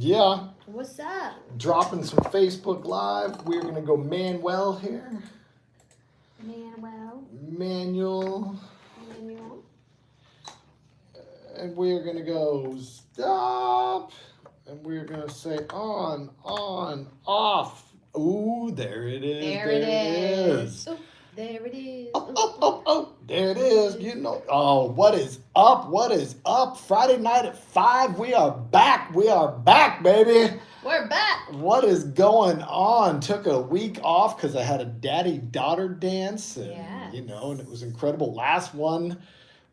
Yeah. What's up? Dropping some Facebook Live. We're going to go Manuel here. Manuel. And we're going to go stop. And we're going to say on, off. Ooh, there it is. There it is. Ooh, there it is. Oh, there it is. You know, what is up? What is up? Friday night at 5. We are back. We are back, baby. We're back. What is going on? Took a week off because I had a daddy-daughter dance. And, and it was incredible. Last one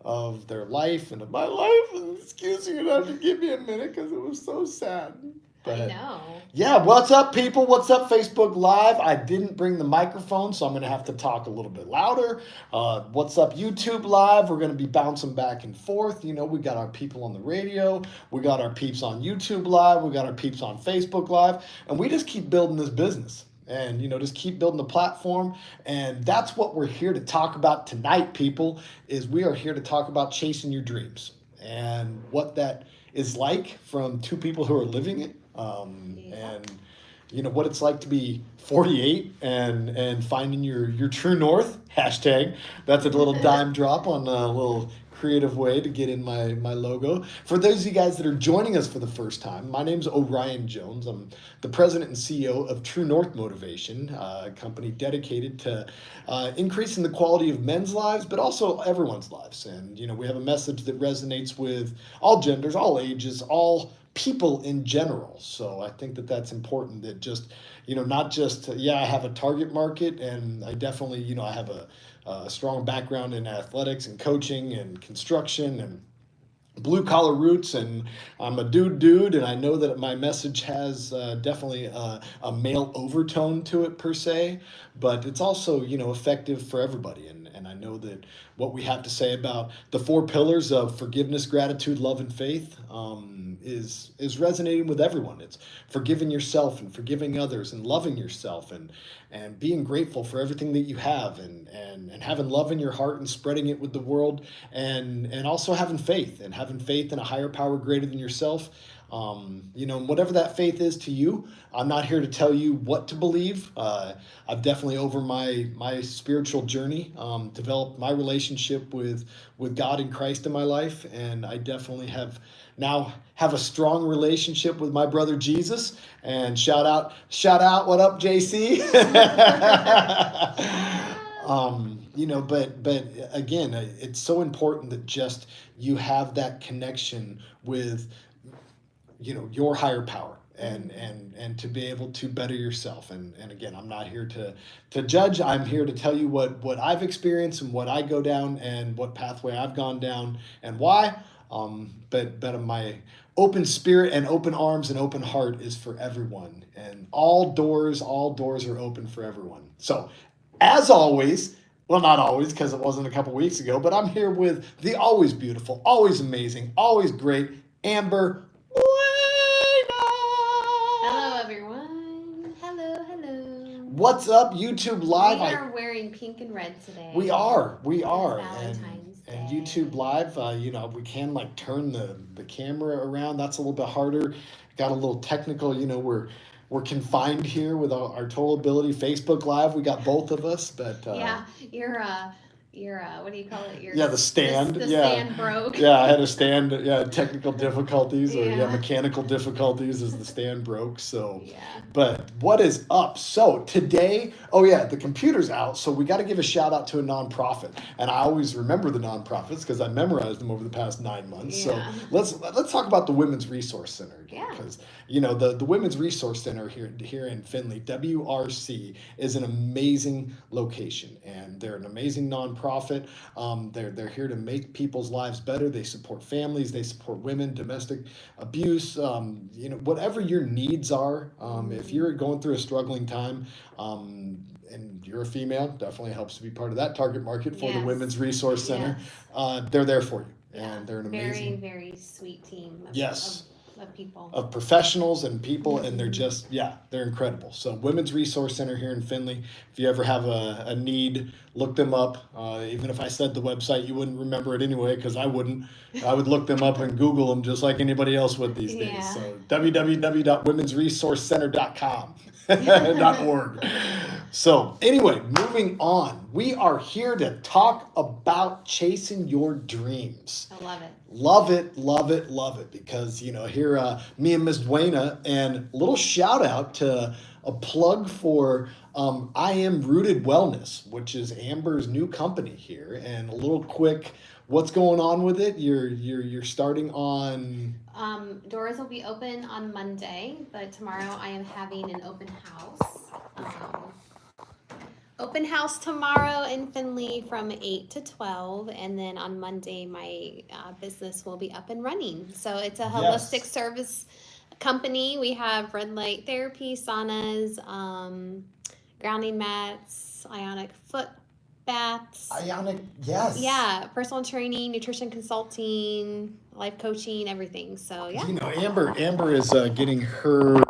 of their life and of my life. And excuse me, you have to give me a minute because it was so sad. But, I know. Yeah, what's up, people? What's up, Facebook Live? I didn't bring the microphone, so I'm going to have to talk a little bit louder. What's up, YouTube Live? We're going to be bouncing back and forth. You know, we got our people on the radio. We got our peeps on YouTube Live. We got our peeps on Facebook Live. And we just keep building this business. And, just keep building the platform. And that's what we're here to talk about tonight, people, is we are here to talk about chasing your dreams and what that is like from two people who are living it. And what it's like to be 48 and finding your true north. Hashtag. That's a little dime drop on a little creative way to get in my logo. For those of you guys that are joining us for the first time, my name's Orion Jones. I'm the president and CEO of True North Motivation, a company dedicated to increasing the quality of men's lives, but also everyone's lives. And, we have a message that resonates with all genders, all ages, all people in general. So I think that that's important, that just, not just, I have a target market, and I definitely, I have a strong background in athletics and coaching and construction and blue collar roots, and I'm a dude, and I know that my message has definitely a male overtone to it per se, but it's also, effective for everybody. And I know that what we have to say about the 4 pillars of forgiveness, gratitude, love, and faith is resonating with everyone. It's forgiving yourself and forgiving others and loving yourself and being grateful for everything that you have and having love in your heart and spreading it with the world, and also having faith in a higher power greater than yourself. Whatever that faith is to you, I'm not here to tell you what to believe. I've definitely, over my spiritual journey, developed my relationship with God and Christ in my life, and I definitely have a strong relationship with my brother Jesus. And shout out, what up, JC? But again, it's so important that just you have that connection with your higher power and to be able to better yourself. And again, I'm not here to judge. I'm here to tell you what I've experienced and what I go down and what pathway I've gone down and why. But my open spirit and open arms and open heart is for everyone, and all doors are open for everyone. So as always, well, not always, because it wasn't a couple weeks ago, but I'm here with the always beautiful, always amazing, always great Amber Buena. Hello, everyone. Hello. What's up, YouTube Live? We are wearing pink and red today. We are. It's Valentine's Day. And YouTube Live, we can turn the camera around. That's a little bit harder. Got a little technical. We're confined here with our total ability. Facebook Live, we got both of us, but your what do you call it? The stand. The stand broke. Yeah, I had a stand. Yeah, technical difficulties or mechanical difficulties as the stand broke. So, But what is up? So today, the computer's out. So we got to give a shout out to a nonprofit, and I always remember the nonprofits because I memorized them over the past 9 months. Yeah. So let's talk about the Women's Resource Center again, because the Women's Resource Center here in Findlay, WRC, is an amazing location, and they're an amazing nonprofit. They're here to make people's lives better. They support families. They support women, domestic abuse. Whatever your needs are. If you're going through a struggling time, and you're a female, definitely helps to be part of that target market for the Women's Resource Center. They're there for you, and they're an amazing, very, very sweet team. people. Of professionals and people, and they're just, they're incredible. So Women's Resource Center here in Findlay. If you ever have a need, look them up. Even if I said the website, you wouldn't remember it anyway, because I wouldn't. I would look them up and Google them just like anybody else would these days. Yeah. So www.womensresourcecenter.com. .org. So anyway, moving on. We are here to talk about chasing your dreams. I love it. Love it, love it, love it. Because, here, me and Ms. Buena, and a little shout out to a plug for I Am Rooted Wellness, which is Amber's new company here. And a little quick, what's going on with it? You're starting on... Doors will be open on Monday, but tomorrow I am having an open house. Open house tomorrow in Findlay from 8 to 12, and then on Monday my business will be up and running. So it's a holistic service company. We have red light therapy, saunas, grounding mats, ionic foot baths. Ionic, yes. Yeah, personal training, nutrition consulting, life coaching, everything. So yeah. Amber is getting her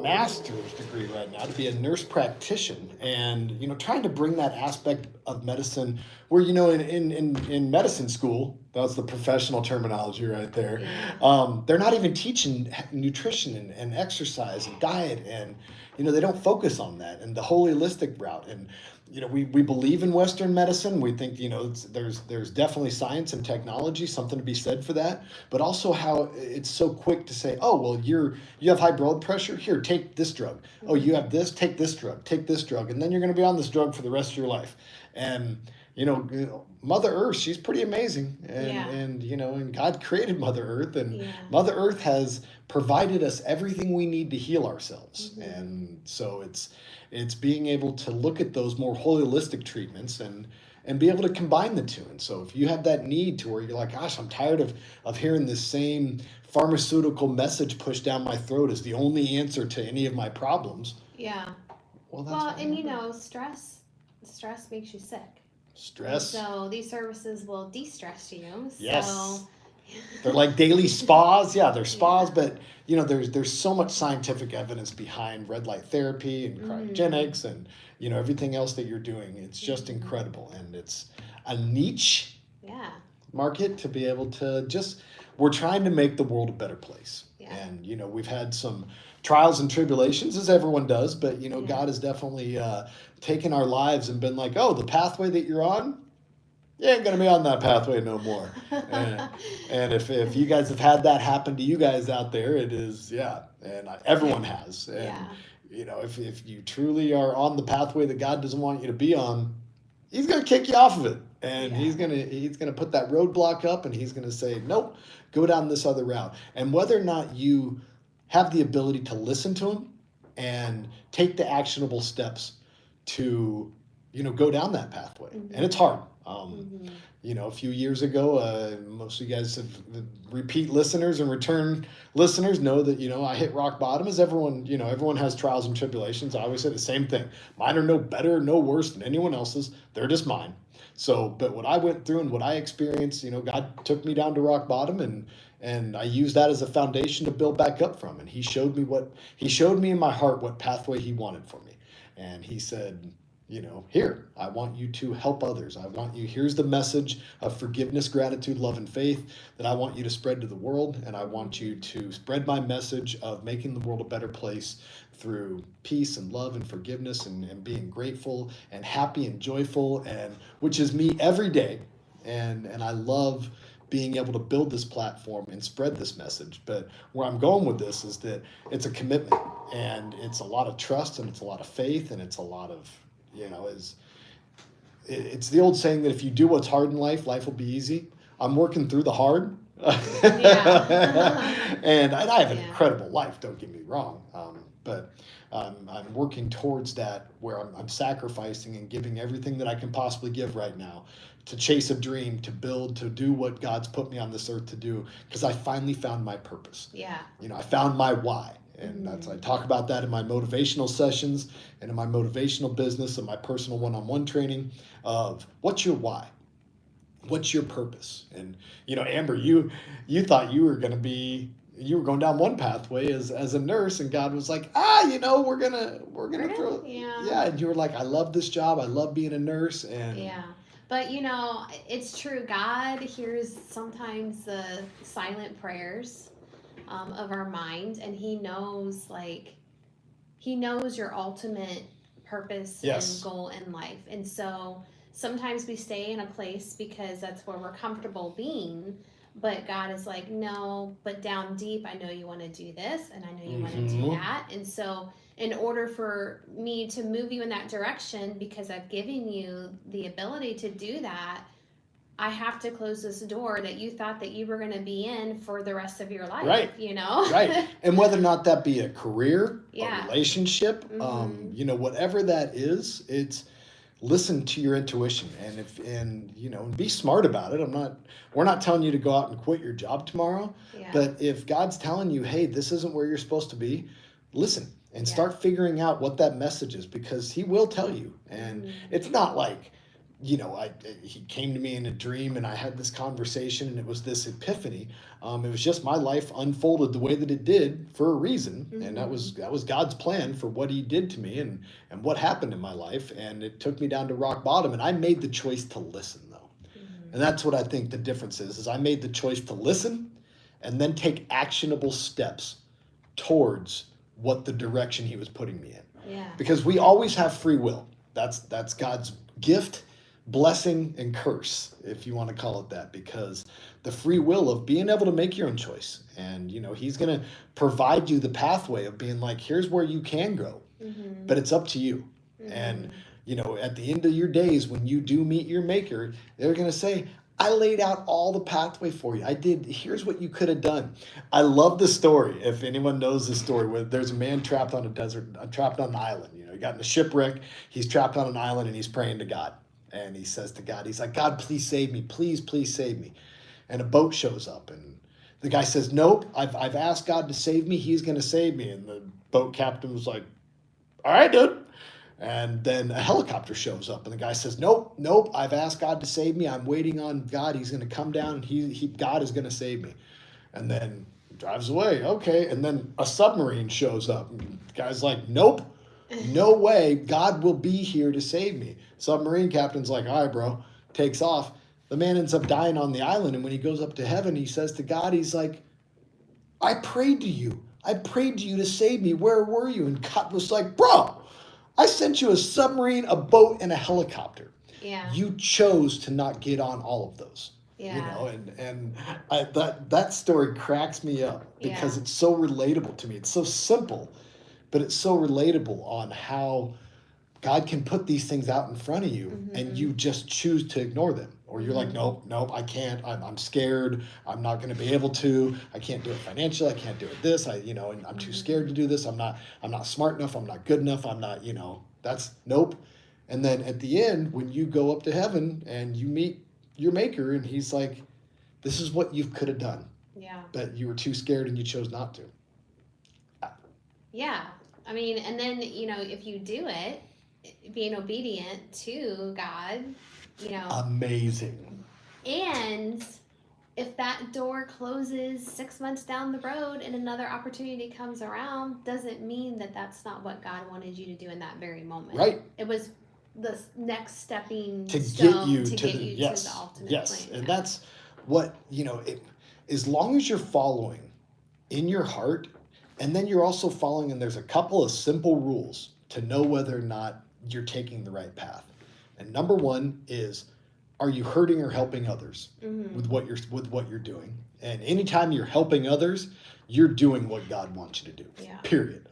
master's degree right now to be a nurse practitioner, and trying to bring that aspect of medicine where in medicine school, that's the professional terminology right there. They're not even teaching nutrition and exercise and diet, and they don't focus on that and the holistic route. And we believe in Western medicine. We think there's definitely science and technology, something to be said for that, but also how it's so quick to say, oh well, you have high blood pressure, here, take this drug. Oh, you have this, take this drug, and then you're going to be on this drug for the rest of your life. And Mother Earth, she's pretty amazing, and God created Mother Earth, and Mother Earth has provided us everything we need to heal ourselves. And so it's being able to look at those more holistic treatments and be able to combine the two. And so if you have that need to where you're like, gosh, I'm tired of hearing this same pharmaceutical message pushed down my throat as the only answer to any of my problems. Yeah. Well, and stress makes you sick. Stress. And so these services will de-stress you. Yes. So they're like daily spas. Yeah, they're spas, but there's so much scientific evidence behind red light therapy and cryogenics and everything else that you're doing. It's just incredible, and it's a niche market to be able to we're trying to make the world a better place. And we've had some trials and tribulations, as everyone does, but God has definitely taken our lives and been like, oh, the pathway that you're on, you ain't gonna be on that pathway no more. and if you guys have had that happen to you guys out there, it is and everyone has. And if you truly are on the pathway that God doesn't want you to be on, He's gonna kick you off of it, and he's gonna put that roadblock up, and He's gonna say, nope, go down this other route. And whether or not you have the ability to listen to Him and take the actionable steps to go down that pathway, and it's hard. A few years ago, most of you guys have repeat listeners and return listeners know that, I hit rock bottom, as everyone has trials and tribulations. I always say the same thing. Mine are no better, no worse than anyone else's. They're just mine. So, but what I went through and what I experienced, God took me down to rock bottom, and I used that as a foundation to build back up from. And He showed me in my heart what pathway He wanted for me. And He said, here, I want you to help others. Here's the message of forgiveness, gratitude, love, and faith that I want you to spread to the world. And I want you to spread my message of making the world a better place through peace and love and forgiveness and being grateful and happy and joyful, and which is me every day. And I love being able to build this platform and spread this message. But where I'm going with this is that it's a commitment, and it's a lot of trust, and it's a lot of faith, and it's a lot of it's the old saying that if you do what's hard in life, life will be easy. I'm working through the hard. And I have an incredible life, don't get me wrong. But I'm working towards that, where I'm sacrificing and giving everything that I can possibly give right now to chase a dream, to build, to do what God's put me on this earth to do, because I finally found my purpose. I found my why. And I talk about that in my motivational sessions and in my motivational business and my personal one-on-one training of what's your why? What's your purpose? And, Amber, you thought you were going to be you were going down one pathway as a nurse, and God was like, we're gonna throw, yeah, and you were like, I love this job, I love being a nurse, and yeah. But it's true. God hears sometimes the silent prayers of our mind, and He knows your ultimate purpose and goal in life. And so sometimes we stay in a place because that's where we're comfortable being. But God is like, no, but down deep, I know you want to do this, and I know you want to do that. And so, in order for me to move you in that direction, because I've given you the ability to do that, I have to close this door that you thought that you were going to be in for the rest of your life. Right. Right. And whether or not that be a career, a relationship, whatever that is, it's listen to your intuition, and be smart about it. We're not telling you to go out and quit your job tomorrow, but if God's telling you, hey, this isn't where you're supposed to be, listen and start figuring out what that message is, because He will tell you. And it's not like, he came to me in a dream and I had this conversation and it was this epiphany. It was just my life unfolded the way that it did for a reason. And that was God's plan for what He did to me and what happened in my life. And it took me down to rock bottom, and I made the choice to listen, though. And that's what I think the difference is I made the choice to listen and then take actionable steps towards what the direction He was putting me in. Yeah. Because we always have free will. That's God's gift, blessing, and curse, if you want to call it that, because the free will of being able to make your own choice. And, He's going to provide you the pathway of being like, here's where you can go, but it's up to you. And, at the end of your days, when you do meet your maker, they're going to say, I laid out all the pathway for you. Here's what you could have done. I love the story. If anyone knows the story, where there's a man trapped on trapped on an island. He got in a shipwreck. He's trapped on an island and he's praying to God. And he says to God, he's like, God, please save me. Please, please save me. And a boat shows up, and the guy says, nope, I've asked God to save me. He's going to save me. And the boat captain was like, all right, dude. And then a helicopter shows up, and the guy says, nope, I've asked God to save me. I'm waiting on God. He's going to come down. God is going to save me. And then drives away. Okay. And then a submarine shows up. And the guy's like, nope, no way. God will be here to save me. Submarine captain's like, all right, bro, takes off. The man ends up dying on the island. And when he goes up to heaven, he says to God, he's like, I prayed to you. I prayed to you to save me. Where were you? And God was like, bro, I sent you a submarine, a boat, and a helicopter. Yeah. You chose to not get on all of those. Yeah. That story cracks me up because it's so relatable to me. It's so simple, but it's so relatable on how God can put these things out in front of you and you just choose to ignore them. Or you're like, nope, I can't. I'm scared. I'm not going to be able to. I can't do it financially. I can't do it this. And I'm too scared to do this. I'm not smart enough. I'm not good enough. I'm not, that's nope. And then at the end, when you go up to heaven and you meet your maker and He's like, this is what you could have done. Yeah. But you were too scared and you chose not to. Yeah. I mean, and then, if you do it, being obedient to God, amazing. And if that door closes 6 months down the road and another opportunity comes around, doesn't mean that that's not what God wanted you to do in that very moment. Right. It was the next stepping to stone get you to to get the, you yes, to the ultimate yes. plan. And that's what, as long as you're following in your heart, and then you're also following, and there's a couple of simple rules to know whether or not you're taking the right path. And number one is, are you hurting or helping others with what you're doing? And anytime you're helping others, you're doing what God wants you to do. Yeah. Period.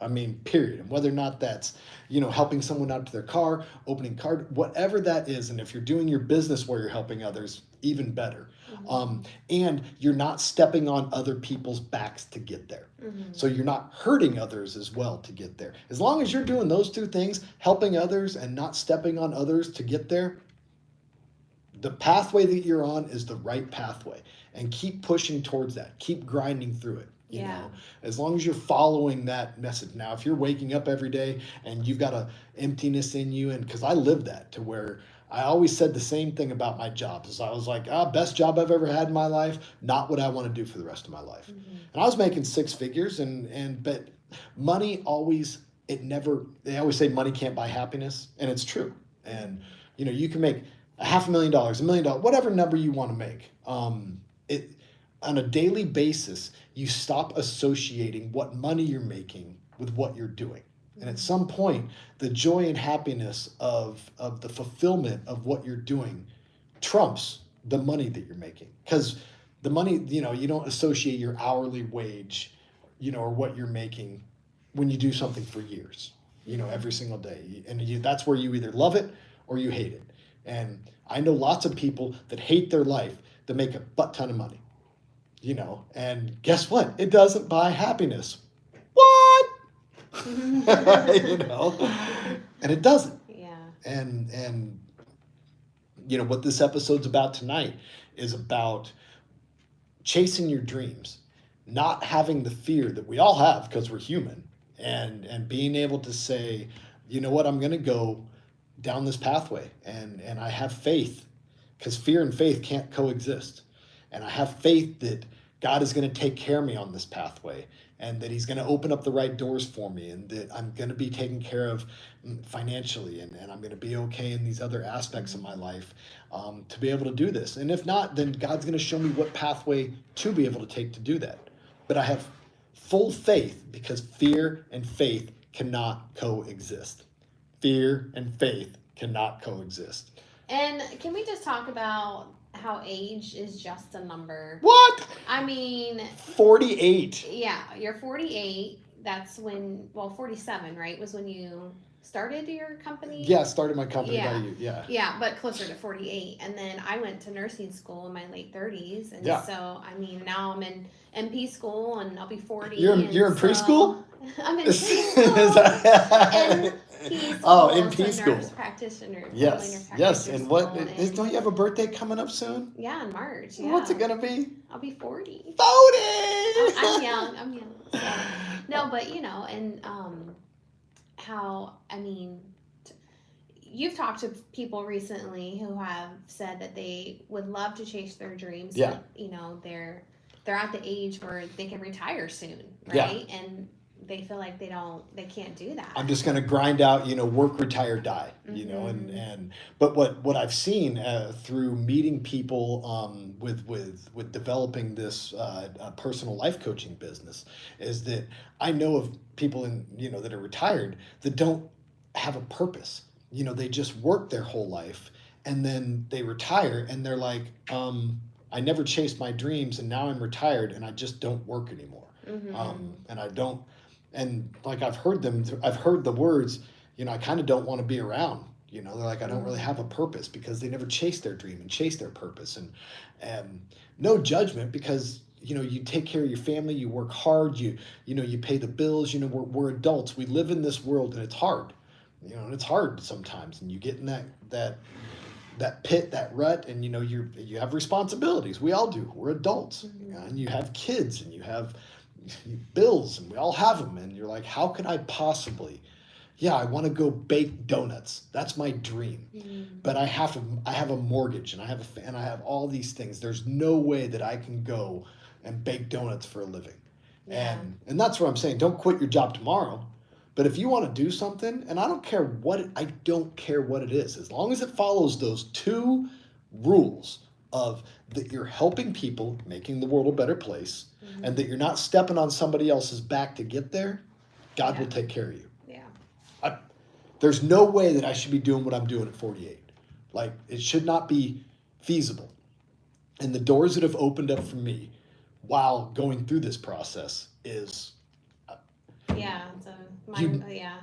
Period. And whether or not that's, helping someone out to their car, opening card, whatever that is. And if you're doing your business where you're helping others, even better. And you're not stepping on other people's backs to get there. So you're not hurting others as well to get there. As long as you're doing those two things, helping others and not stepping on others to get there, the pathway that you're on is the right pathway. And keep pushing towards that. Keep grinding through it. You know, as long as you're following that message. Now, if you're waking up every day and you've got a emptiness in you, and because I lived that to where I always said the same thing about my jobs. Is I was like, best job I've ever had in my life, not what I want to do for the rest of my life. And I was making six figures, but money always, it never, they always say money can't buy happiness, and it's true. And, you can make $500,000, $1 million, whatever number you want to make. It on a daily basis, you stop associating what money you're making with what you're doing. And at some point, the joy and happiness of the fulfillment of what you're doing trumps the money that you're making. Because the money, you don't associate your hourly wage, or what you're making when you do something for years, every single day. And that's where you either love it or you hate it. And I know lots of people that hate their life that make a butt ton of money, and guess what? It doesn't buy happiness. What? And it doesn't. Yeah. And what this episode's about tonight is about chasing your dreams, not having the fear that we all have because we're human, and being able to say, you know what, I'm going to go down this pathway, and I have faith, because fear and faith can't coexist. And I have faith that God is going to take care of me on this pathway, and that he's going to open up the right doors for me, and that I'm going to be taken care of financially, and I'm going to be okay in these other aspects of my life, to be able to do this. And if not, then God's going to show me what pathway to be able to take to do that. But I have full faith, because fear and faith cannot coexist. Fear and faith cannot coexist. And can we just talk about how age is just a number? What? I mean, 48. Yeah, you're 48. That's when, 47, right? Was when you started your company? Yeah, started my company by you. Yeah. Yeah, but closer to 48. And then I went to nursing school in my late 30s. And so, I mean, now I'm in MP school and I'll be 40. You're in preschool? I'm in preschool. NP school. Nurse practitioner. Yes. And don't you have a birthday coming up soon? Yeah, in March. Yeah. What's it gonna be? I'll be 40. 40! I'm young. So, no, but and how, I mean, you've talked to people recently who have said that they would love to chase their dreams. Yeah. But, they're at the age where they can retire soon, right? Yeah. And they feel like they can't do that. I'm just going to grind out, work, retire, die, but what I've seen through meeting people with developing this personal life coaching business is that I know of people that are retired that don't have a purpose. They just work their whole life and then they retire and they're like, I never chased my dreams and now I'm retired and I just don't work anymore. And I don't. And like I've heard the words, I kind of don't want to be around. They're like, I don't really have a purpose, because they never chased their dream and chased their purpose. And no judgment, because you take care of your family, you work hard, you pay the bills. We're adults. We live in this world, and it's hard. And it's hard sometimes, and you get in that pit, that rut, and you have responsibilities. We all do. We're adults, and you have kids, and you have bills, and we all have them, and you're like, how can I possibly, I want to go bake donuts, that's my dream, but I have a mortgage, and I have all these things. There's no way that I can go and bake donuts for a living. And that's what I'm saying. Don't quit your job tomorrow, but if you want to do something, and I don't care what it is, as long as it follows those two rules of that you're helping people, making the world a better place, and that you're not stepping on somebody else's back to get there, God will take care of you. Yeah. There's no way that I should be doing what I'm doing at 48. Like, it should not be feasible. And the doors that have opened up for me while going through this process is...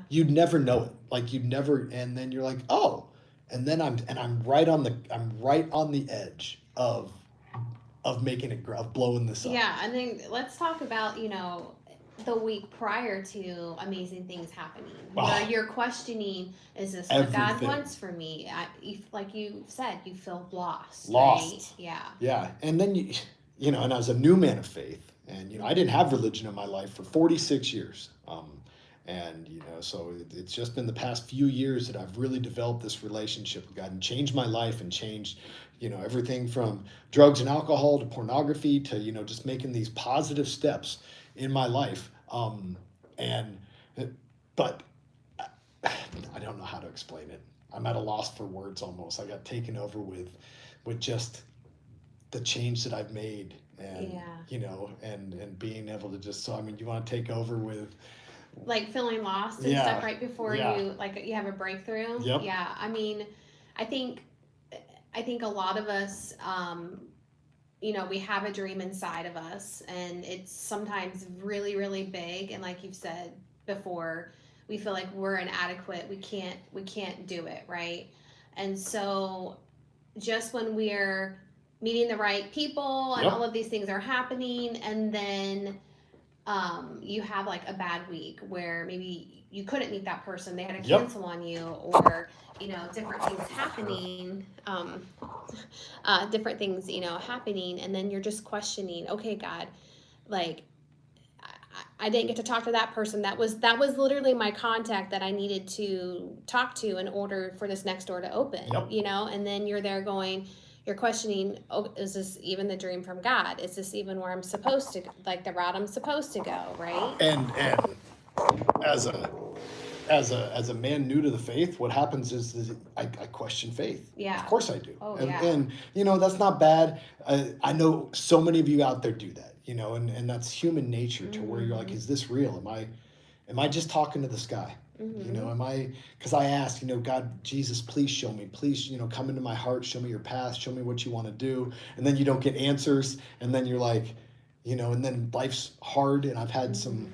You'd never know it. Like, you'd never... And then you're like, oh... And then I'm right on the edge of making it, of blowing this up. Yeah, and then let's talk about the week prior to amazing things happening, where you're questioning, is this what God wants for me? Like you said, you feel lost. Right? Yeah, and then and I was a new man of faith, and I didn't have religion in my life for 46 years, And, so it's just been the past few years that I've really developed this relationship with God and changed my life and changed, everything from drugs and alcohol to pornography to, just making these positive steps in my life. And, but I don't know how to explain it. I'm at a loss for words almost. I got taken over with just the change that I've made and, and being able to just, so, you want to take over with, like feeling lost and stuff right before you have a breakthrough. Yep. Yeah. I think a lot of us, we have a dream inside of us, and it's sometimes really, really big. And like you've said before, we feel like we're inadequate. We can't do it. Right. And so just when we're meeting the right people and all of these things are happening, and then you have like a bad week where maybe you couldn't meet that person, they had to cancel on you, or different things happening, happening, and then you're just questioning, okay, God, like I didn't get to talk to that person. That was literally my contact that I needed to talk to in order for this next door to open. And then you're there going, you're questioning, oh, is this even the dream from God? Is this even where I'm supposed to, like the route I'm supposed to go, right? And as a man new to the faith, what happens is I question faith. Yeah. Of course I do. Oh, and that's not bad. I know so many of you out there do that, and that's human nature to where you're like, is this real? Am I just talking to the sky? Because I asked, God, Jesus, please show me, please, come into my heart, show me your path, show me what you want to do. And then you don't get answers. And then you're like, and then life's hard. And I've had some,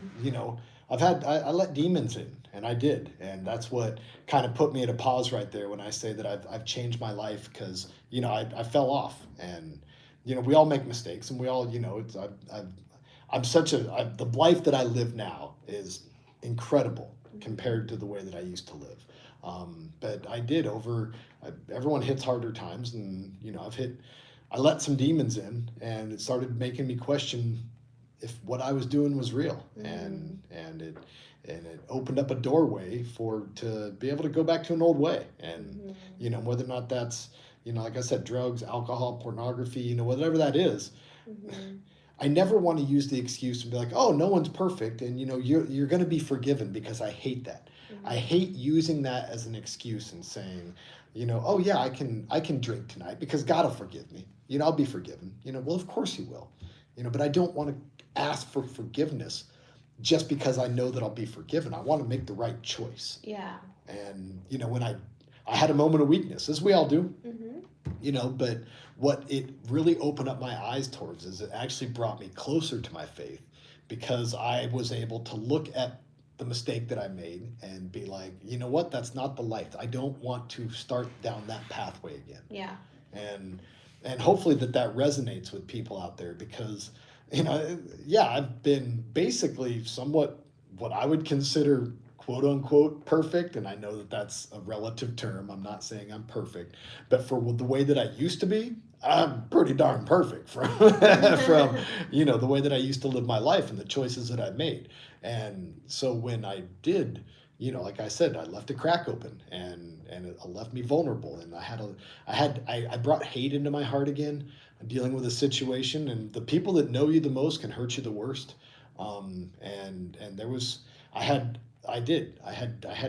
I let demons in, and I did. And that's what kind of put me at a pause right there when I say that I've changed my life, because, I fell off, and, we all make mistakes, and we all, the life that I live now is incredible compared to the way that I used to live. But I did everyone hits harder times, and, I let some demons in, and it started making me question if what I was doing was real. And it opened up a doorway to be able to go back to an old way. And, whether or not that's, like I said, drugs, alcohol, pornography, whatever that is, I never want to use the excuse and be like, oh, no one's perfect, and you're going to be forgiven, because I hate that. I hate using that as an excuse and saying, oh yeah, I can drink tonight because God will forgive me. I'll be forgiven. Well, of course He will. But I don't want to ask for forgiveness just because I know that I'll be forgiven. I want to make the right choice. Yeah. And when I had a moment of weakness, as we all do. But what it really opened up my eyes towards is it actually brought me closer to my faith, because I was able to look at the mistake that I made and be like, you know what, that's not the life. I don't want to start down that pathway again. Yeah. And hopefully that resonates with people out there, because, I've been basically somewhat what I would consider quote unquote perfect, and I know that that's a relative term. I'm not saying I'm perfect, but for the way that I used to be, I'm pretty darn perfect from the way that I used to live my life and the choices that I made. And so when I did, like I said, I left a crack open, and it left me vulnerable, and I brought hate into my heart again. I'm dealing with a situation, and the people that know you the most can hurt you the worst. And there was, I had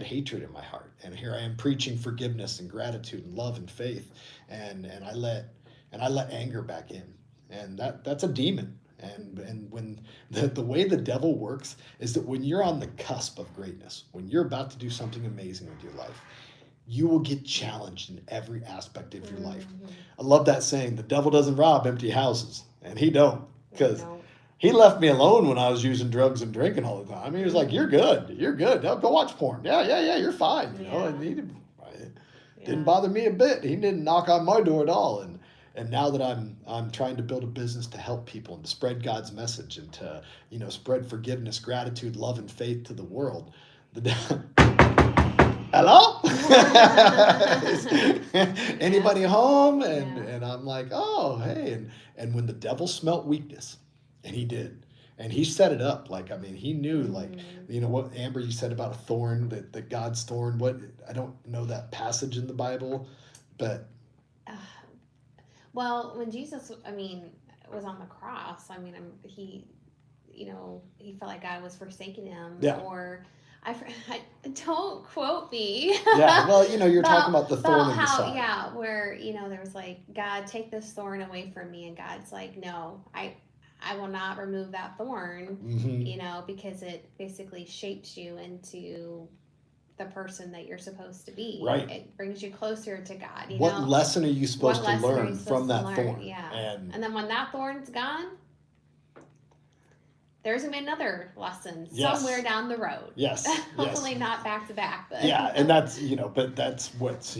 hatred in my heart, and here I am preaching forgiveness and gratitude and love and faith, and I let anger back in, and that's a demon. And when the way the devil works is that when you're on the cusp of greatness, when you're about to do something amazing with your life, you will get challenged in every aspect of your life. I love that saying, the devil doesn't rob empty houses, and he don't, because he left me alone when I was using drugs and drinking all the time. He was like, you're good. Now go watch porn. Yeah, you're fine. And he didn't bother me a bit. He didn't knock on my door at all. And now that I'm trying to build a business to help people and to spread God's message and to, spread forgiveness, gratitude, love, and faith to the world. Hello? Anybody home? And I'm like, oh, hey. And when the devil smelt weakness, and he did, And he set it up. Like, I mean, he knew, like, Mm-hmm. you know what, Amber, you said about a thorn, that God's thorn. What, I don't know that passage in the Bible, but Uh, well, when Jesus, I mean, was on the cross, I mean, he, he felt like God was forsaking him, yeah. or I don't quote me. Yeah, well, you're talking about the thorn About in the how, side. yeah, where there was like, God, take this thorn away from me, and God's like, no, I will not remove that thorn, Mm-hmm. because it basically shapes you into the person that you're supposed to be. Right. It brings you closer to God. What lesson are you What supposed to lesson are you learn from supposed to that learn? thorn? Yeah. And And then when that thorn's gone, there's gonna be another lesson yes. somewhere down the road. Yes. Hopefully yes. not back to back, but Yeah, and that's but that's what's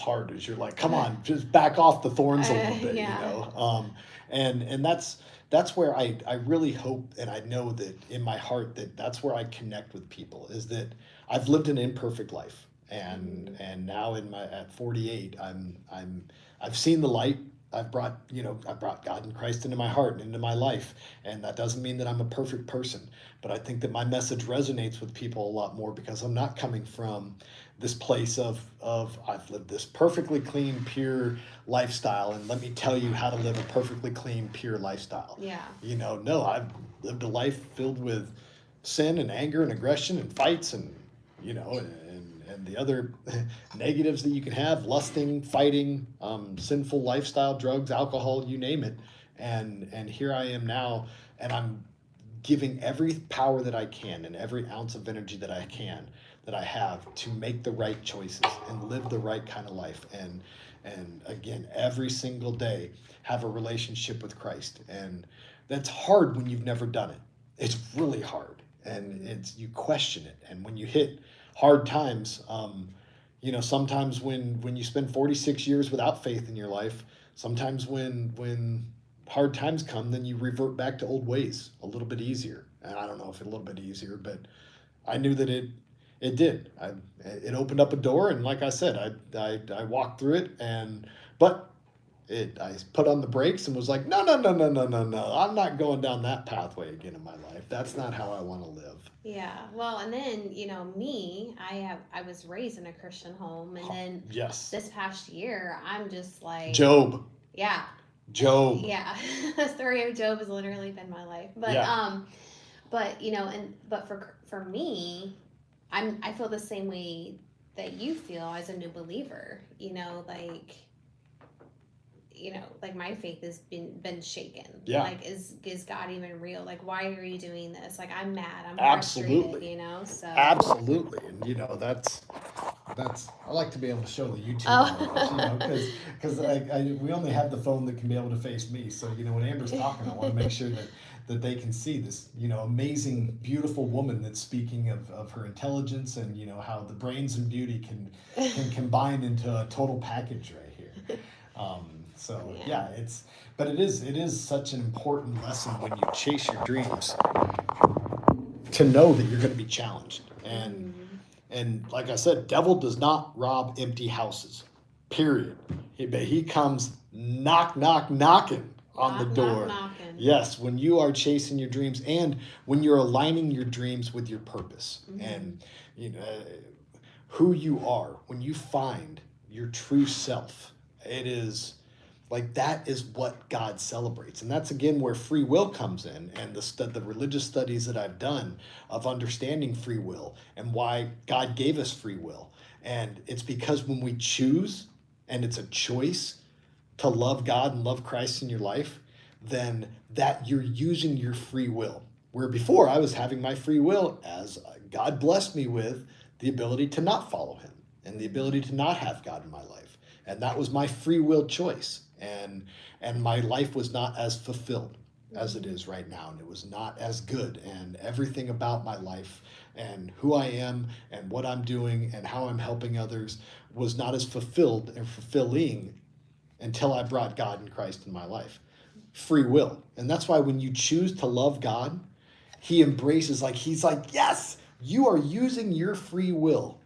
hard is you're like, come on, just back off the thorns a little bit, yeah. and that's where I really hope, and I know that in my heart that's where I connect with people, is that I've lived an imperfect life, and now at 48, I've seen the light. I brought God and Christ into my heart and into my life, and that doesn't mean that I'm a perfect person, but I think that my message resonates with people a lot more because I'm not coming from this place of I've lived this perfectly clean, pure lifestyle, and let me tell you how to live a perfectly clean, pure lifestyle. Yeah. No, I've lived a life filled with sin and anger and aggression and fights and and the other negatives that you can have, lusting, fighting, sinful lifestyle, drugs, alcohol, you name it. And here I am now, and I'm giving every power that I can and every ounce of energy that I have to make the right choices and live the right kind of life, and again, every single day have a relationship with Christ. And that's hard when you've never done it. It's really hard, and you question it. And when you hit hard times, sometimes when you spend 46 years without faith in your life, sometimes when hard times come, then you revert back to old ways a little bit easier. And I don't know if a little bit easier, but I knew that it did. It opened up a door, and like I said, I walked through it, but I put on the brakes and was like, no, no, no, no, no, no, no. I'm not going down that pathway again in my life. That's not how I want to live. Yeah. Well, and then, me, I was raised in a Christian home, and then yes, this past year, I'm just like Job. Yeah. Job. Yeah. The story of Job has literally been my life. But but for me, I feel the same way that you feel as a new believer. Like my faith has been shaken. Yeah. Like, is God even real? Like, why are you doing this? Like, I'm mad. I'm absolutely frustrated. So absolutely, and that's I like to be able to show the YouTube videos, because we only have the phone that can be able to face me. So when Amber's talking, I want to make sure that they can see this amazing, beautiful woman that's speaking of her intelligence, and how the brains and beauty can combine into a total package right here. So yeah, it is such an important lesson when you chase your dreams, to know that you're going to be challenged. And like I said, devil does not rob empty houses, period. He comes knocking on the door. Knocking. Yes, when you are chasing your dreams, and when you're aligning your dreams with your purpose, and who you are, when you find your true self, it is like, that is what God celebrates. And that's again where free will comes in, and the religious studies that I've done of understanding free will and why God gave us free will. And it's because when we choose, and it's a choice to love God and love Christ in your life, then that you're using your free will. Where before I was having my free will as God blessed me with the ability to not follow him and the ability to not have God in my life. And that was my free will choice. And my life was not as fulfilled as it is right now, and it was not as good, and everything about my life and who I am and what I'm doing and how I'm helping others was not as fulfilled and fulfilling until I brought God and Christ in my life. Free will. And that's why when you choose to love God, he embraces, he's like, yes, you are using your free will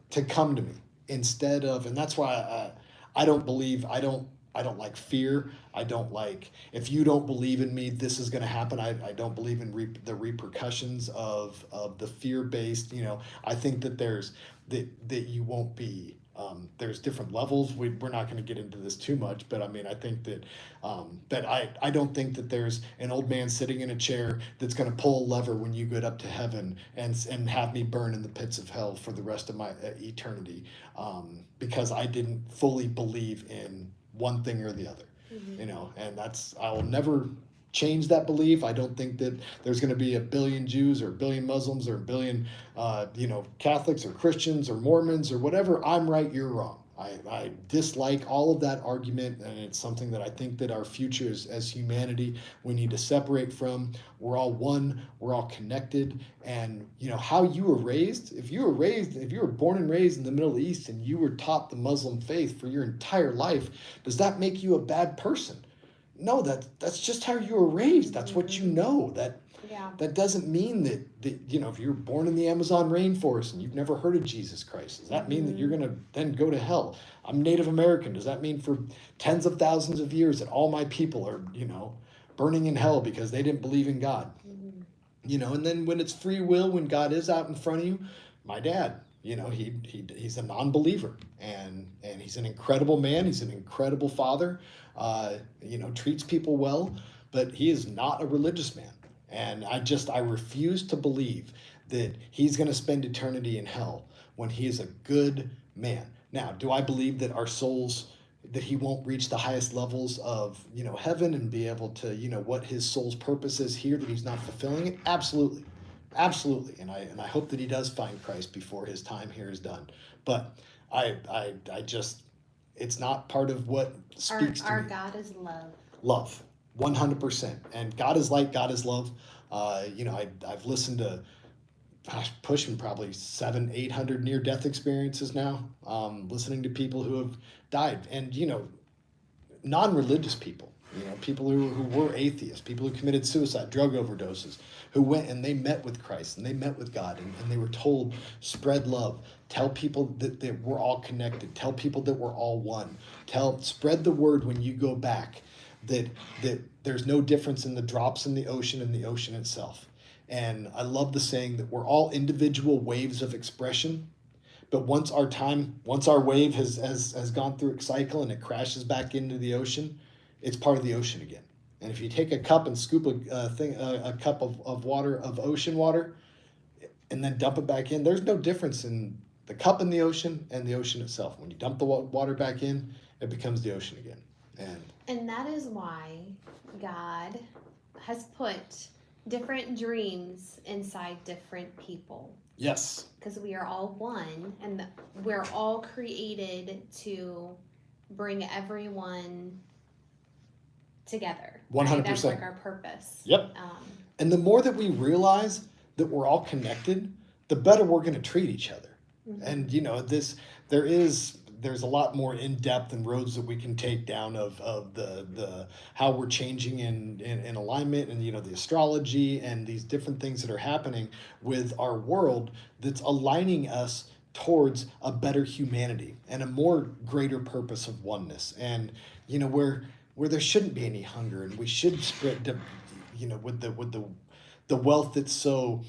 to come to me, instead of, and that's why I don't don't like fear. I don't like, if you don't believe in me, this is going to happen. I don't believe in the repercussions of the fear-based, I think that that you won't be, there's different levels. We're not going to get into this too much, but I mean, I think that I don't think that there's an old man sitting in a chair that's going to pull a lever when you get up to heaven and have me burn in the pits of hell for the rest of my eternity, because I didn't fully believe in one thing or the other, and I will never change that belief. I don't think that there's going to be a billion Jews or a billion Muslims or a billion, Catholics or Christians or Mormons or whatever. I'm right, you're wrong. I dislike all of that argument, and it's something that I think that our future as humanity, we need to separate from. We're all one, we're all connected, and how you were raised, if you were born and raised in the Middle East and you were taught the Muslim faith for your entire life, does that make you a bad person? No, that's just how you were raised. That's what you know. That doesn't mean that if you're born in the Amazon rainforest and you've never heard of Jesus Christ, does that mean that you're going to then go to hell? I'm Native American. Does that mean for tens of thousands of years that all my people are, burning in hell because they didn't believe in God? And then when it's free will, when God is out in front of you, my dad, he's a non-believer, and he's an incredible man. He's an incredible father, treats people well, but he is not a religious man. And I refuse to believe that he's going to spend eternity in hell when he is a good man. Now, do I believe that our souls, that he won't reach the highest levels of, heaven and be able to, what his soul's purpose is here, that he's not fulfilling it? Absolutely. Absolutely. And I hope that he does find Christ before his time here is done. But I just, it's not part of what speaks to me. Our God is love. Love. 100%. And God is light, God is love. I've listened to, pushing probably 700-800 near-death experiences now, listening to people who have died, and non-religious people, people who were atheists, people who committed suicide, drug overdoses, who went and they met with Christ and they met with God, and they were told, spread love, tell people that we're all connected, tell people that we're all one, spread the word when you go back, that there's no difference in the drops in the ocean and the ocean itself. And I love the saying that we're all individual waves of expression, but once our wave has gone through its cycle and it crashes back into the ocean, it's part of the ocean again. And if you take a cup and scoop a cup of water, of ocean water, and then dump it back in, there's no difference in the cup in the ocean and the ocean itself. When you dump the water back in, it becomes the ocean again. And that is why God has put different dreams inside different people. Yes. Because we are all one, and we're all created to bring everyone together. 100%. Right? That's like our purpose. Yep. And the more that we realize that we're all connected, the better we're going to treat each other. Mm-hmm. And there's a lot more in depth and roads that we can take down of the how we're changing in alignment, and the astrology and these different things that are happening with our world that's aligning us towards a better humanity and a more greater purpose of oneness, and where there shouldn't be any hunger, and we should spread with the wealth that's so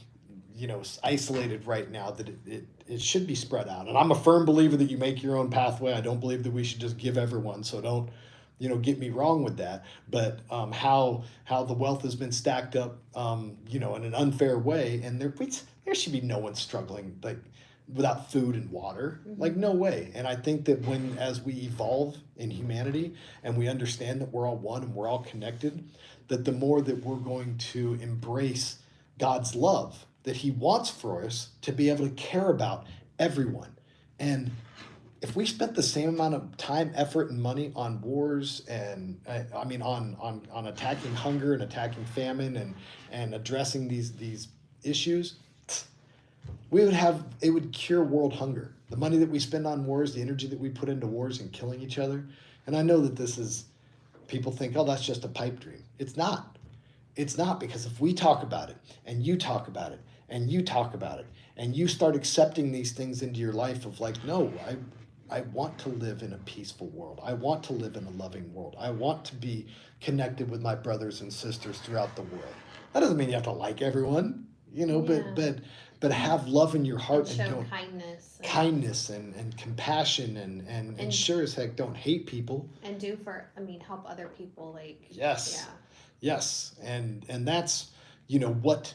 isolated right now, that it should be spread out. And I'm a firm believer that you make your own pathway. I don't believe that we should just give everyone, so don't get me wrong with that. But how the wealth has been stacked up in an unfair way, and there should be no one struggling like without food and water. Mm-hmm. Like, no way. And I think that as we evolve in humanity and we understand that we're all one and we're all connected, that the more that we're going to embrace God's love that he wants for us, to be able to care about everyone. And if we spent the same amount of time, effort, and money on wars, and on attacking hunger and attacking famine and addressing these issues, it would cure world hunger. The money that we spend on wars, the energy that we put into wars and killing each other. And I know that people think, oh, that's just a pipe dream. It's not. It's not, because if we talk about it, and you talk about it, and you talk about it, and you start accepting these things into your life of like, no, I want to live in a peaceful world. I want to live in a loving world. I want to be connected with my brothers and sisters throughout the world. That doesn't mean you have to like everyone, Yeah. but have love in your heart And show don't kindness. kindness and compassion and sure as heck don't hate people. And help other people, like. Yes. Yeah. Yes. And that's, what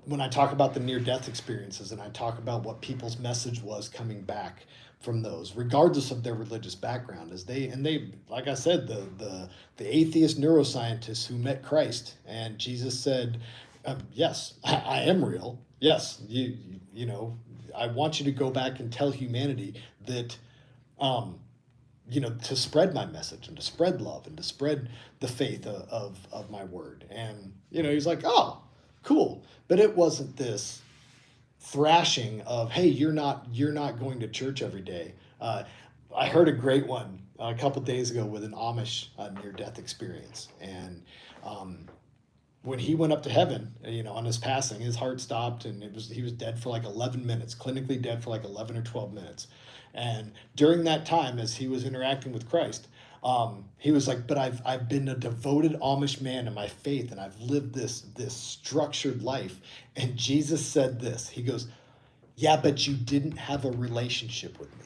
when I talk about the near death experiences and I talk about what people's message was coming back from those, regardless of their religious background, is they like I said, the atheist neuroscientists who met Christ and Jesus said, yes, I am real. Yes, I want you to go back and tell humanity that, to spread my message and to spread love and to spread the faith of my word. And, he's like, oh, cool. But it wasn't this thrashing of, hey, you're not going to church every day. I heard a great one a couple days ago with an Amish near death experience. And when he went up to heaven, on his passing, his heart stopped and he was dead for like 11 minutes, clinically dead for like 11 or 12 minutes. And during that time, as he was interacting with Christ, he was like, but I've been a devoted Amish man in my faith, and I've lived this structured life. And Jesus said this. He goes, yeah, but you didn't have a relationship with me.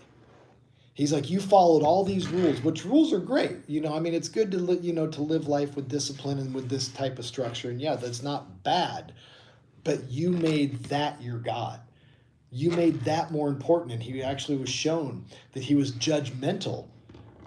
He's like, you followed all these rules, which rules are great. It's good to to live life with discipline and with this type of structure. And yeah, that's not bad, but you made that your God. You made that more important. And he actually was shown that he was judgmental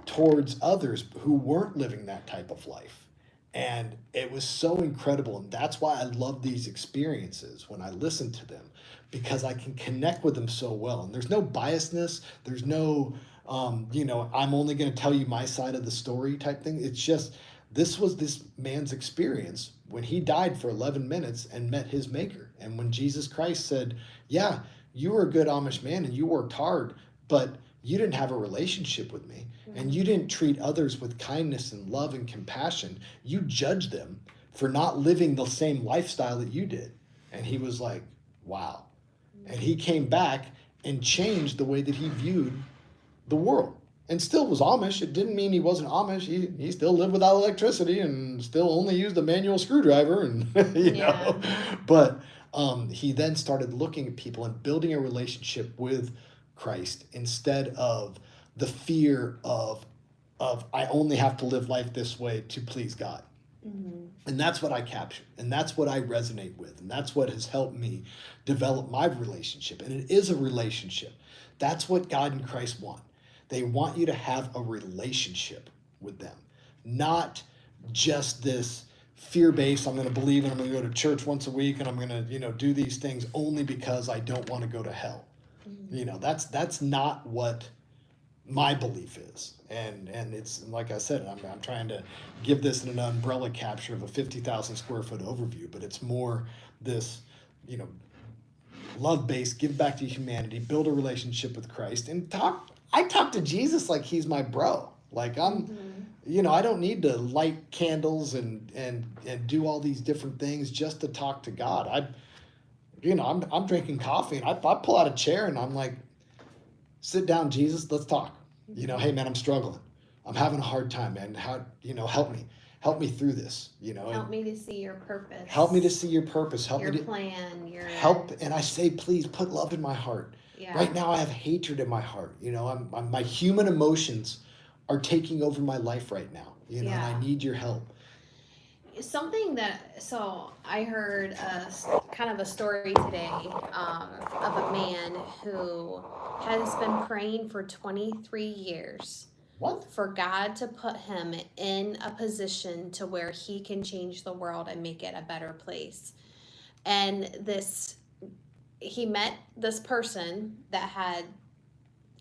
towards others who weren't living that type of life. And it was so incredible. And that's why I love these experiences when I listen to them, because I can connect with them so well. And there's no biasness. There's no, I'm only going to tell you my side of the story type thing. It's just, this was this man's experience when he died for 11 minutes and met his maker. And when Jesus Christ said, yeah, you were a good Amish man and you worked hard, but you didn't have a relationship with me, and you didn't treat others with kindness and love and compassion. You judged them for not living the same lifestyle that you did. And he was like, wow. And he came back and changed the way that he viewed the world, and still was Amish. It didn't mean he wasn't Amish. He still lived without electricity and still only used a manual screwdriver and know. But he then started looking at people and building a relationship with Christ instead of the fear of I only have to live life this way to please God. Mm-hmm. And that's what I captured, and that's what I resonate with, and that's what has helped me develop my relationship. And it is a relationship. That's what God and Christ want. They want you to have a relationship with them, not just this fear-based, I'm going to believe and I'm going to go to church once a week and I'm going to, do these things only because I don't want to go to hell. Mm-hmm. That's not what my belief is. And it's, like I said, I'm trying to give this an umbrella capture of a 50,000 square foot overview, but it's more this, love-based, give back to humanity, build a relationship with Christ, and I talk to Jesus like he's my bro. Like I'm, I don't need to light candles and do all these different things just to talk to God. I'm drinking coffee and I pull out a chair and I'm like, sit down, Jesus, let's talk. Hey man, I'm struggling. I'm having a hard time, man. Help me through this, Help me to see your purpose. Help me to see your purpose. Help your me to plan. Your help. And I say, please put love in my heart. Yeah. Right now I have hatred in my heart. My human emotions are taking over my life right now, and I need your help. So I heard kind of a story today of a man who has been praying for 23 years. What? For God to put him in a position to where he can change the world and make it a better place. And he met this person that had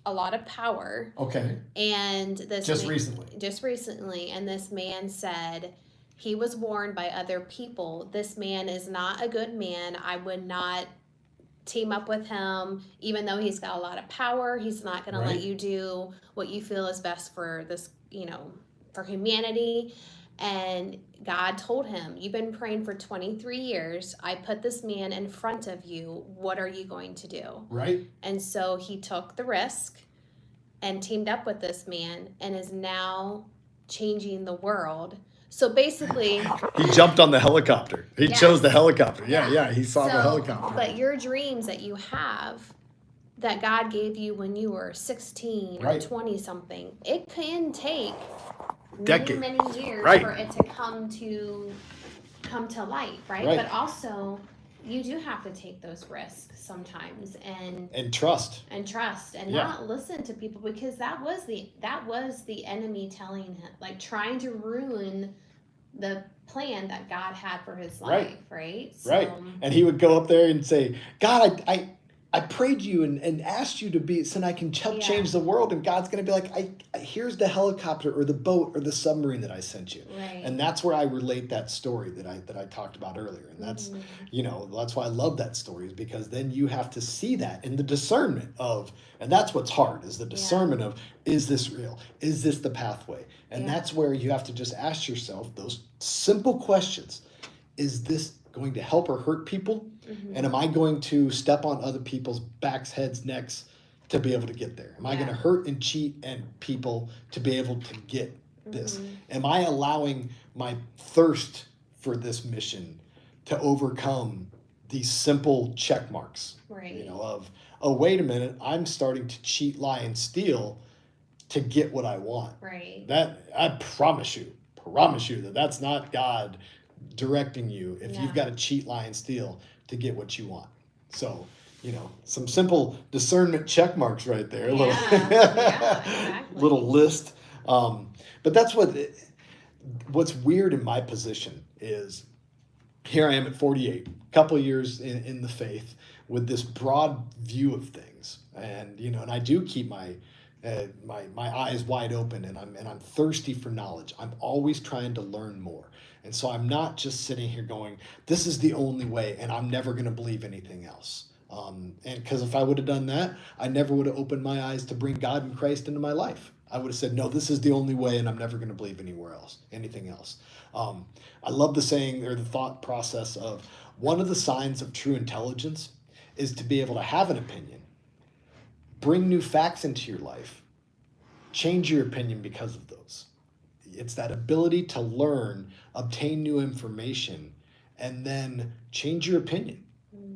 a lot of power. Okay. And Just recently. And this man said he was warned by other people, this man is not a good man. I would not team up with him, even though he's got a lot of power. He's not going to let you do what you feel is best for this, for humanity. And God told him, you've been praying for 23 years. I put this man in front of you. What are you going to do? Right. And so he took the risk and teamed up with this man and is now changing the world. So basically, he jumped on the helicopter. He chose the helicopter. Yeah. He saw the helicopter. But your dreams that you have, that God gave you when you were 16 or 20 something, it can take many years for it to come to light, right? But also, you do have to take those risks sometimes and trust and not listen to people, because that was the enemy telling him, like, trying to ruin the plan that God had for his life, right? So, and he would go up there and say, God, I prayed you and asked you to be, so I can help change the world. And God's going to be like, here's the helicopter or the boat or the submarine that I sent you. Right. And that's where I relate that story that I talked about earlier. And that's, that's why I love that story, is because then you have to see that in the discernment of, and that's what's hard, is the discernment of, is this real? Is this the pathway? And that's where you have to just ask yourself those simple questions. Is this going to help or hurt people? And am I going to step on other people's backs, heads, necks to be able to get there? Am I going to hurt and cheat and people to be able to get this? Am I allowing my thirst for this mission to overcome these simple check marks? Right. Of, oh, wait a minute, I'm starting to cheat, lie, and steal to get what I want. Right. That, I promise you that that's not God directing you if you've got to cheat, lie, and steal to get what you want. So, some simple discernment check marks right there. Exactly. Little list. But that's what's weird in my position is, here I am at 48, a couple of years in the faith with this broad view of things. And, and I do keep my eyes wide open, and I'm thirsty for knowledge. I'm always trying to learn more. And so I'm not just sitting here going, this is the only way, and I'm never going to believe anything else. And because if I would have done that, I never would have opened my eyes to bring God and Christ into my life. I would have said, no, this is the only way, and I'm never going to believe anything else. I love the saying, or the thought process of, one of the signs of true intelligence is to be able to have an opinion, bring new facts into your life, change your opinion because of those. It's that ability to learn, obtain new information, and then change your opinion.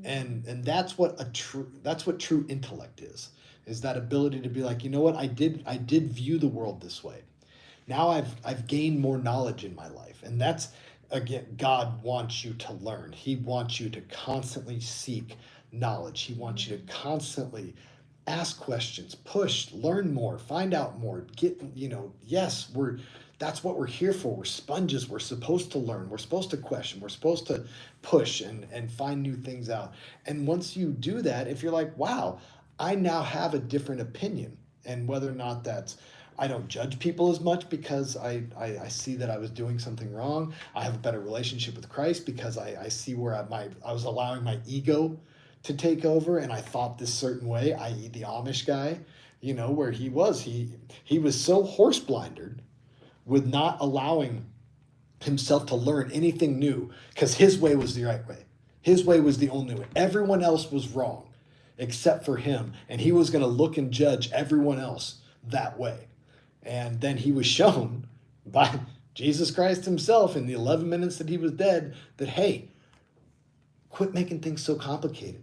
And that's what true intellect is that ability to be like, you know what, I did view the world this way. Now I've gained more knowledge in my life. And that's, again, God wants you to learn. He wants you to constantly seek knowledge. He wants you to constantly ask questions, push, learn more, find out more, that's what we're here for. We're sponges. We're supposed to learn. We're supposed to question. We're supposed to push and find new things out. And once you do that, if you're like, wow, I now have a different opinion, and whether or not I don't judge people as much because I see that I was doing something wrong. I have a better relationship with Christ because I see where I was allowing my ego to take over, and I thought this certain way, i.e. the Amish guy, where he was so horse blinded with not allowing himself to learn anything new, because his way was the right way. His way was the only way. Everyone else was wrong except for him, and he was going to look and judge everyone else that way. And then he was shown by Jesus Christ himself in the 11 minutes that he was dead that, hey, quit making things so complicated.